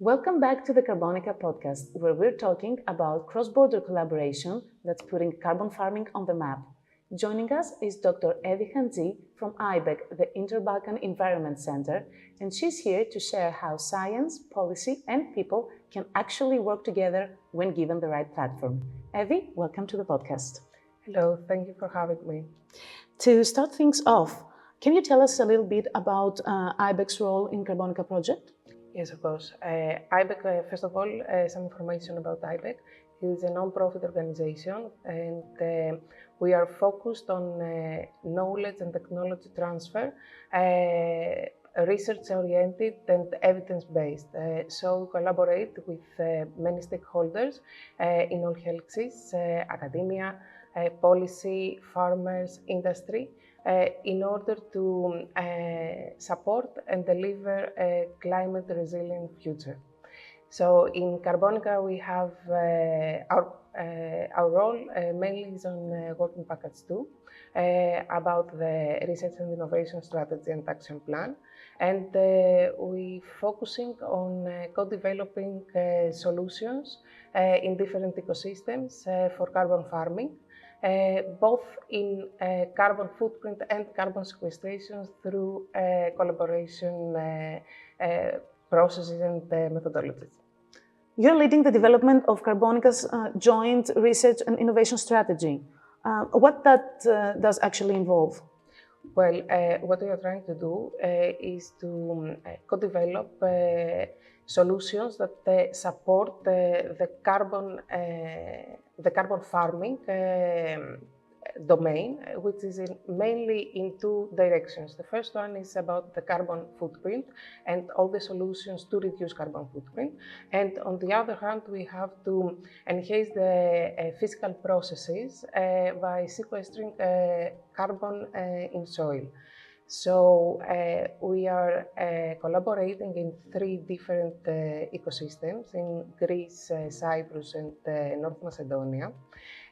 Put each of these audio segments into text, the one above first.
Welcome back to the CARBONICA podcast, where we're talking about cross-border collaboration that's putting carbon farming on the map. Joining us is Dr. Evie Chantzi from i-BEC, the Interbalkan Environment Center, and she's here to share how science, policy, and people can actually work together when given the right platform. Evie, welcome to the podcast. Hello, thank you for having me. To start things off, can you tell us a little bit about i-BEC's role in CARBONICA project? Yes, of course. i-BEC, first of all, some information about i-BEC. It is a non-profit organization and we are focused on knowledge and technology transfer, research-oriented and evidence-based. So we collaborate with many stakeholders in all helices, academia, policy, farmers, industry, in order to support and deliver a climate-resilient future. So in CARBONICA, we have our role mainly is on working package 2 about the research and innovation strategy and action plan. And we focusing on co-developing solutions in different ecosystems for carbon farming. Both in carbon footprint and carbon sequestration through collaboration processes and methodologies. You're leading the development of CARBONICA's Joint Research and Innovation Strategy. What that does actually involve? Well, what we are trying to do is to co-develop solutions that support the carbon farming domain, which is mainly in two directions. The first one is about the carbon footprint and all the solutions to reduce carbon footprint. And on the other hand, we have to enhance the physical processes by sequestering carbon in soil. So we are collaborating in three different ecosystems in Greece, Cyprus and North Macedonia.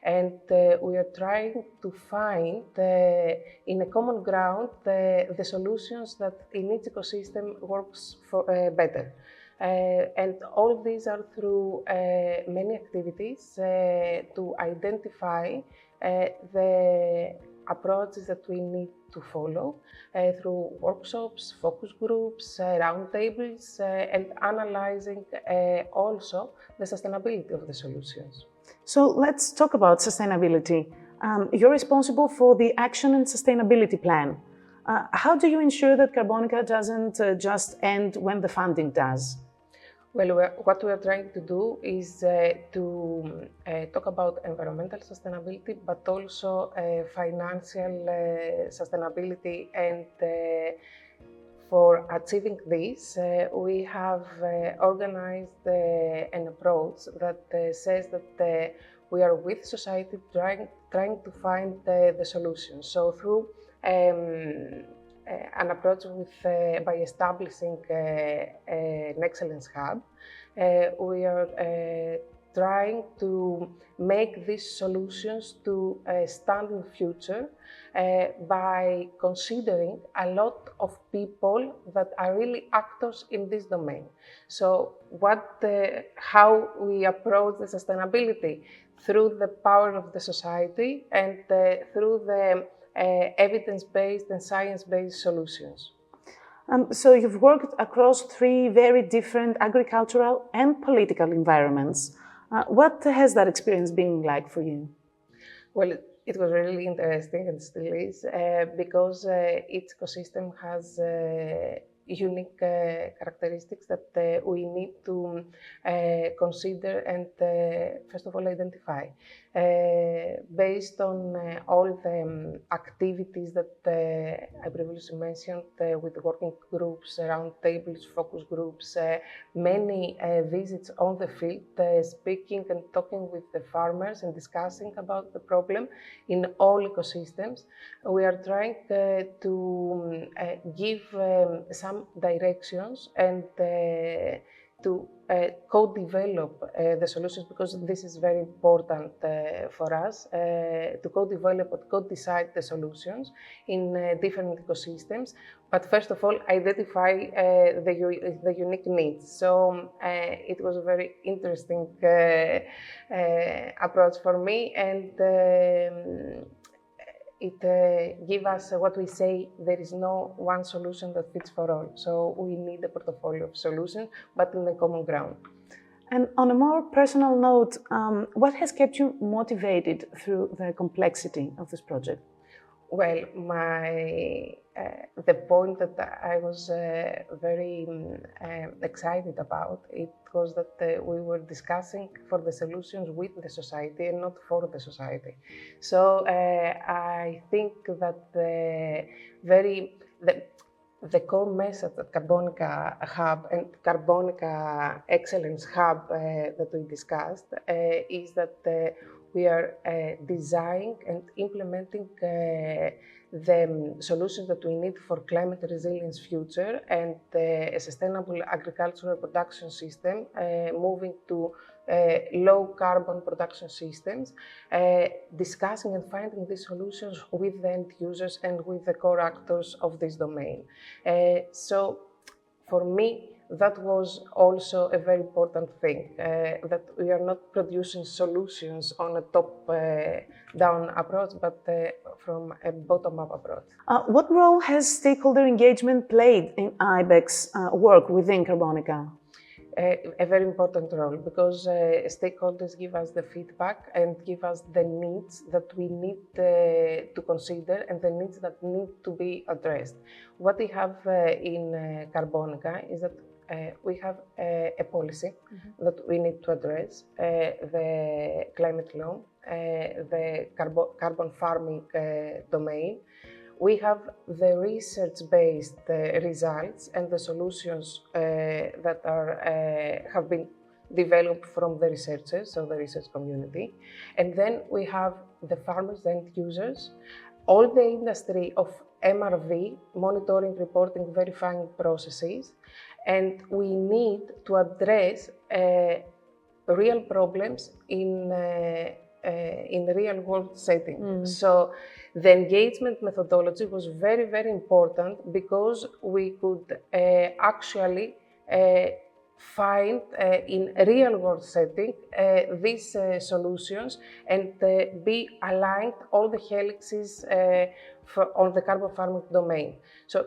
And we are trying to find in a common ground the solutions that in each ecosystem works better. And all these are through many activities to identify the approaches that we need to follow through workshops, focus groups, roundtables, and analyzing also the sustainability of the solutions. So let's talk about sustainability. You're responsible for the Action and Sustainability Plan. How do you ensure that CARBONICA doesn't just end when the funding does? Well, what we are trying to do is to talk about environmental sustainability, but also financial sustainability. And for achieving this, we have organized an approach that says that we are with society trying to find the solutions. So through an approach by establishing an excellence hub, we are trying to make these solutions to stand in the future by considering a lot of people that are really actors in this domain. So how we approach the sustainability through the power of the society and through the evidence-based and science-based solutions. So you've worked across three very different agricultural and political environments. What has that experience been like for you? Well, it was really interesting and still is because each ecosystem has unique characteristics that we need to consider and first of all identify. Based on all the activities that I previously mentioned with working groups, round tables, focus groups, many visits on the field, speaking and talking with the farmers and discussing about the problem in all ecosystems, we are trying to give some directions and to co-develop the solutions, because this is very important for us, to co-develop or co-decide the solutions in different ecosystems. But first of all, identify the unique needs. So it was a very interesting approach for me, and it gives us what we say, there is no one solution that fits for all. So we need a portfolio of solutions, but in the common ground. And on a more personal note, what has kept you motivated through the complexity of this project? Well, the point that I was very excited about, it was that we were discussing for the solutions with the society and not for the society. So I think that the core message that Carbonica Hub and Carbonica Excellence Hub that we discussed is that we are designing and implementing the solutions that we need for climate resilience future and a sustainable agricultural production system, moving to low carbon production systems, discussing and finding these solutions with the end users and with the core actors of this domain. So for me, that was also a very important thing, that we are not producing solutions on a top-down approach, but from a bottom-up approach. What role has stakeholder engagement played in i-BEC's work within Carbonica? A very important role, because stakeholders give us the feedback and give us the needs that we need to consider and the needs that need to be addressed. What we have in Carbonica is that we have a policy that we need to address, the climate law, the carbon farming domain. We have the research-based results and the solutions that have been developed from the researchers, so the research community. And then we have the farmers, the end users, all the industry of MRV, monitoring, reporting, verifying processes, and we need to address real problems in real-world settings. So the engagement methodology was very, very important, because we could actually find in real-world setting these solutions and be aligned all the helices on the carbon farming domain. So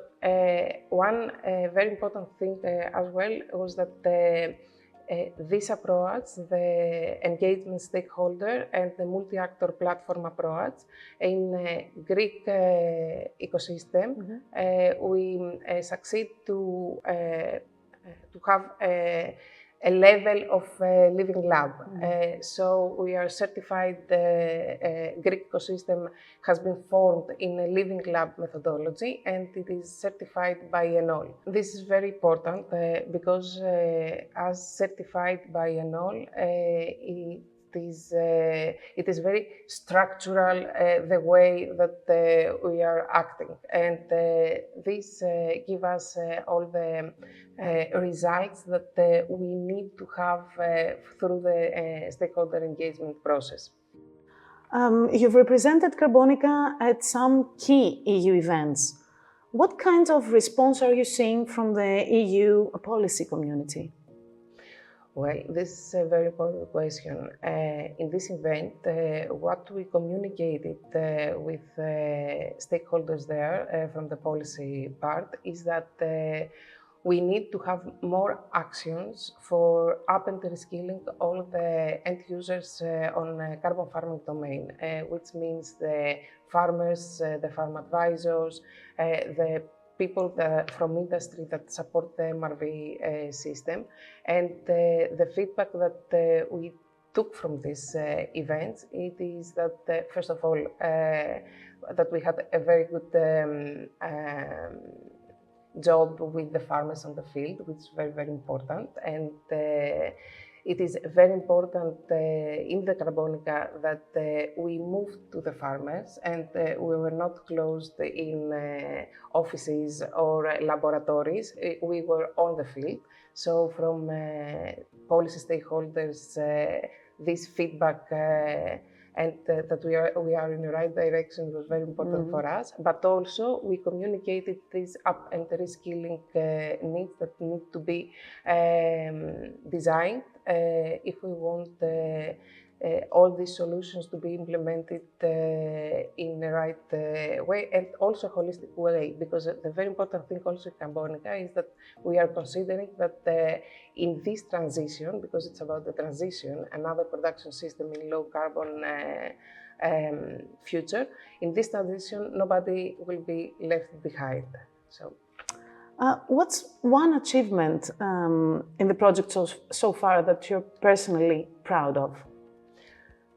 one very important thing as well was that this approach, the engagement stakeholder and the multi-actor platform approach in Greek ecosystem, we succeed to have a level of living lab. So we are certified, Greek ecosystem has been formed in a living lab methodology, and it is certified by ENOL. This is very important because as certified by ENOL, it is very structural, the way that we are acting, and this gives us all the results that we need to have through the stakeholder engagement process. You've represented Carbonica at some key EU events. What kind of response are you seeing from the EU policy community? Well, this is a very important question. In this event, what we communicated with stakeholders there from the policy part is that we need to have more actions for up and reskilling all the end users on carbon farming domain, which means the farmers, the farm advisors, the people from industry that support the MRV system. And the feedback that we took from these events, it is that first of all, that we had a very good job with the farmers on the field, which is very, very important. And it is very important in the Carbonica that we moved to the farmers and we were not closed in offices or laboratories. We were on the field. So from policy stakeholders, this feedback and that we are in the right direction was very important for us. But also we communicated these up and reskilling needs that need to be designed if we want all these solutions to be implemented in the right way and also holistic way, because the very important thing also in Carbonica is that we are considering that in this transition, because it's about the transition, another production system in low carbon future, in this transition nobody will be left behind. So. What's one achievement in the project so far that you're personally proud of?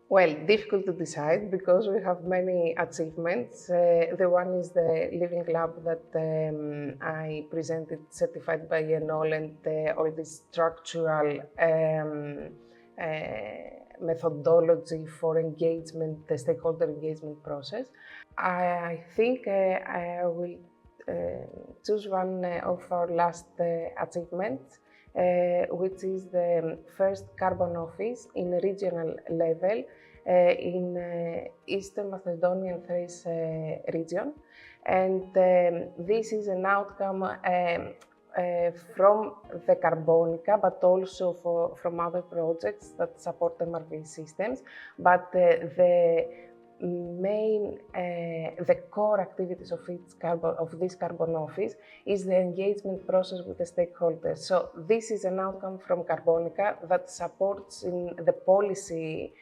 Well, difficult to decide because we have many achievements. The one is the living lab that I presented, certified by ENOL, and all the structural methodology for engagement, the stakeholder engagement process. I think I will choose one of our last achievements, which is the first carbon office in a regional level in Eastern Macedonia and Thrace region. And this is an outcome from the Carbonica, but also from other projects that support MRV systems. But the core activities of this carbon office is the engagement process with the stakeholders. So this is an outcome from Carbonica that supports in the policy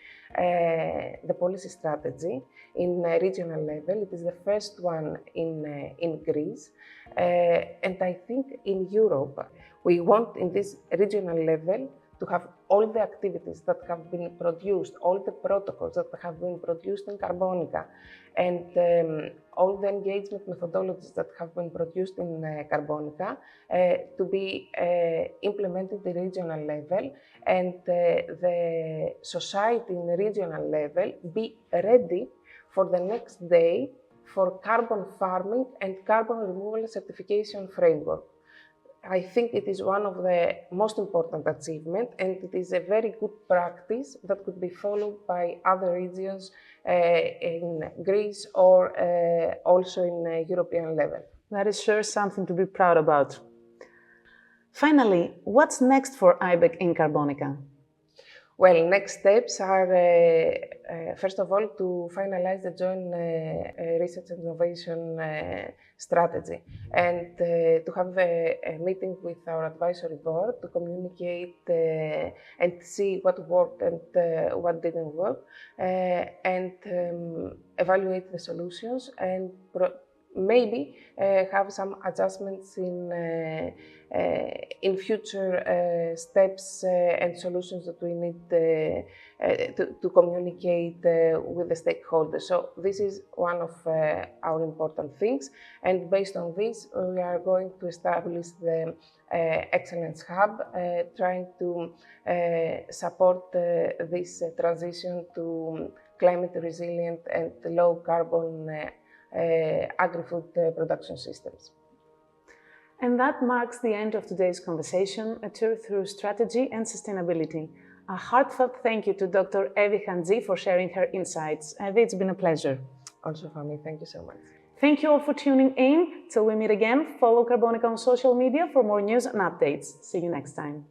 strategy in a regional level. It is the first one in Greece, and I think in Europe we want in this regional level to have all the activities that have been produced, all the protocols that have been produced in Carbonica, and all the engagement methodologies that have been produced in Carbonica to be implemented at the regional level, and the society in the regional level be ready for the next day for carbon farming and carbon removal certification framework. I think it is one of the most important achievements, and it is a very good practice that could be followed by other regions in Greece or also in European level. That is sure something to be proud about. Finally, what's next for i-BEC in Carbonica? Well, next steps are, first of all, to finalize the joint research and innovation strategy, and to have a meeting with our advisory board to communicate and see what worked and what didn't work, and evaluate the solutions and maybe have some adjustments in future steps and solutions that we need to communicate with the stakeholders. So this is one of our important things, and based on this we are going to establish the Excellence Hub, trying to support this transition to climate resilient and low carbon agri-food production systems. And that marks the end of today's conversation, a tour through strategy and sustainability. A heartfelt thank you to Dr. Evie Chantzi for sharing her insights. Evie, it's been a pleasure. Also for me, thank you so much. Thank you all for tuning in. Till we meet again, follow Carbonica on social media for more news and updates. See you next time.